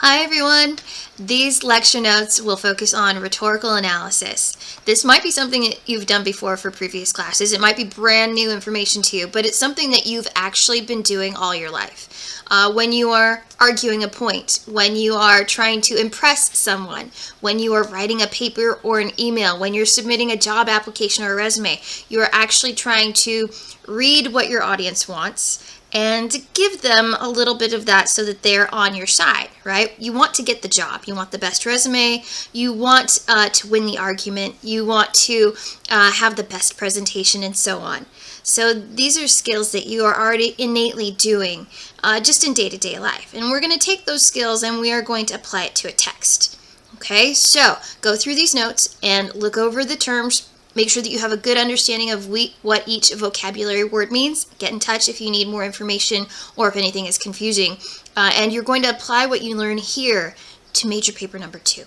Hi everyone! These lecture notes will focus on rhetorical analysis. This might be something that you've done before for previous classes. It might be brand new information to you, but it's something that you've actually been doing all your life. When you are arguing a point, when you are trying to impress someone, when you are writing a paper or an email, when you're submitting a job application or a resume, you are actually trying to read what your audience wants and give them a little bit of that so that they're on your side, right? You want to get the job. You want the best resume. You want to win the argument. You want to have the best presentation and so on. So these are skills that you are already innately doing just in day-to-day life. And we're going to take those skills and we are going to apply it to a text. Okay, so go through these notes and look over the terms. Make sure that you have a good understanding of what each vocabulary word means. Get in touch if you need more information or if anything is confusing. And you're going to apply what you learn here to major paper number 2.